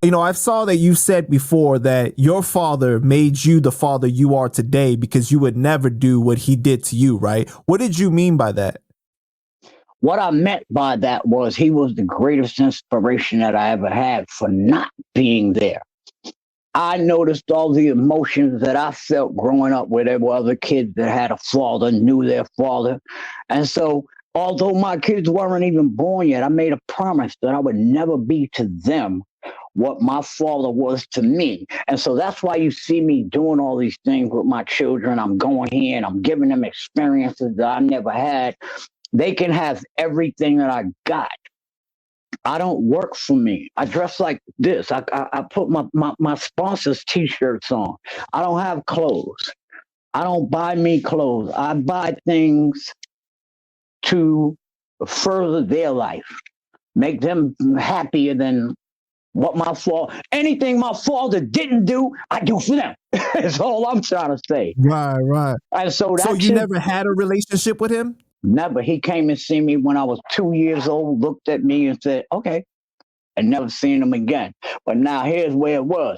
You know, I saw that you said before that your father made you the father you are today because you would never do what he did to you, right? What did you mean by that? What I meant by that was he was the greatest inspiration that I ever had for not being there. I noticed all the emotions that I felt growing up where there were other kids that had a father, knew their father. And so, although my kids weren't even born yet, I made a promise that I would never be to them what my father was to me. And so that's why you see me doing all these things with my children. I'm going here and I'm giving them experiences that I never had. They can have everything that I got. I don't work for me. I dress like this. I put my sponsor's t-shirts on. I don't have clothes. I don't buy me clothes. I buy things to further their life, make them happier than what my father, anything my father didn't do, I do for them. That's all I'm trying to say. Right, right. And so So that's you it. never had a relationship with him? Never. He came and see me when I was 2 years old, looked at me and said, okay, and never seen him again. But now here's where it was.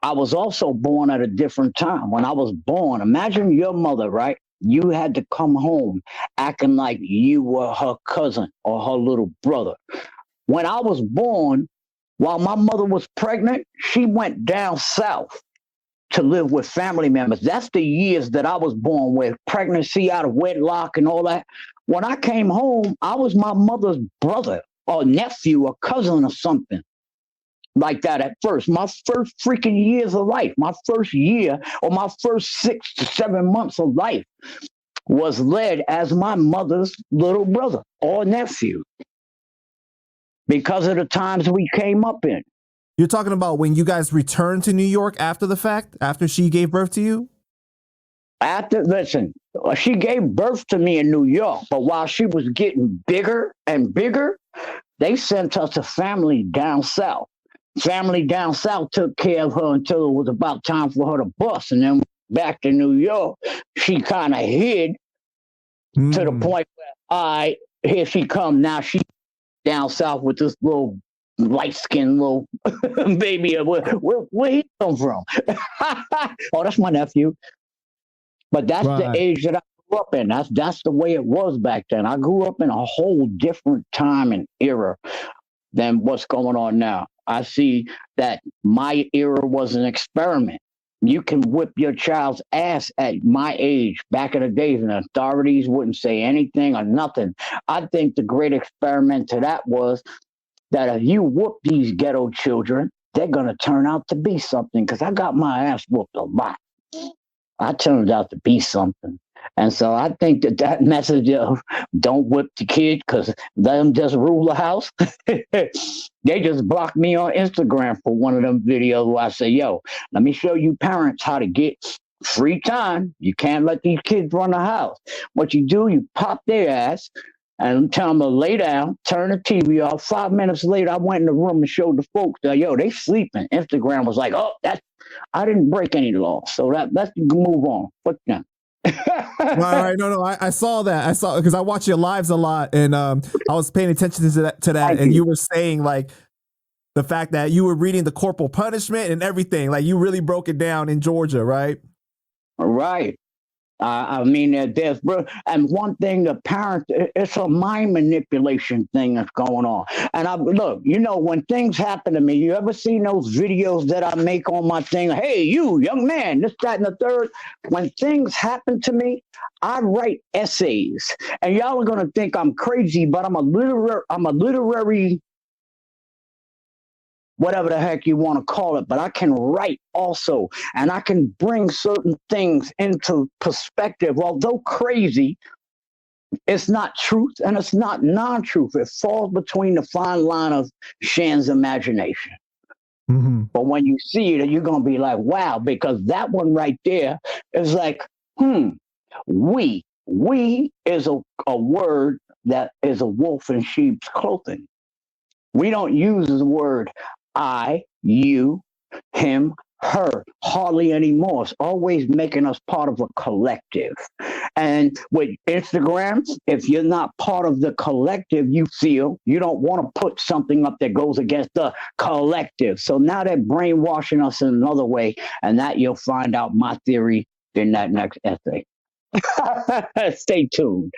I was also born at a different time. When I was born, imagine your mother, right? You had to come home acting like you were her cousin or her little brother. When I was born, while my mother was pregnant, she went down south to live with family members. That's the years that I was born with, pregnancy out of wedlock and all that. When I came home, I was my mother's brother or nephew or cousin or something like that at first. My first freaking years of life, my first year or my first 6 to 7 months of life was led as my mother's little brother or nephew because of the times we came up in. You're talking about when you guys returned to New York after the fact, after she gave birth to you? Listen, she gave birth to me in New York, but while she was getting bigger and bigger, they sent us a family down south. Family down south took care of her until it was about time for her to bust. And then back to New York, she kind of hid to the point where, all right, here she come. Now she down south with this little light-skinned little baby. Where he come from? Oh, that's my nephew. But that's the age that I grew up in. That's the way it was back then. I grew up in a whole different time and era than what's going on now. I see that my era was an experiment. You can whip your child's ass at my age back in the days, and the authorities wouldn't say anything or nothing. I think the great experiment to that was that if you whoop these ghetto children, they're going to turn out to be something, because I got my ass whooped a lot. I turned out to be something. And so I think that message of don't whip the kid because let them just rule the house. They just blocked me on Instagram for one of them videos where I say, yo, let me show you parents how to get free time. You can't let these kids run the house. What you do, you pop their ass and tell them to lay down, turn the TV off. 5 minutes later, I went in the room and showed the folks that, yo, they sleeping. Instagram was like, oh, I didn't break any law. So let's move on. Fuck them. Right. No, I saw that. I saw, because I watch your lives a lot, and I was paying attention to that, and you were saying like the fact that you were reading the corporal punishment and everything. Like you really broke it down in Georgia, right? Right. I mean, there's, and one thing, the parents, it's a mind manipulation thing that's going on. And look, when things happen to me, you ever seen those videos that I make on my thing? Hey, you, young man, this, that, and the third. When things happen to me, I write essays. And y'all are going to think I'm crazy, but I'm a literary, whatever the heck you want to call it, but I can write also, and I can bring certain things into perspective. Although crazy, it's not truth and it's not non-truth. It falls between the fine line of Shan's imagination. Mm-hmm. But when you see it, you're going to be like, wow, because that one right there is like, we is a word that is a wolf in sheep's clothing. We don't use the word I, you, him, her hardly anymore. It's always making us part of a collective. And with Instagram, if you're not part of the collective, you feel you don't want to put something up that goes against the collective. So now they're brainwashing us in another way, and that you'll find out my theory in that next essay. Stay tuned.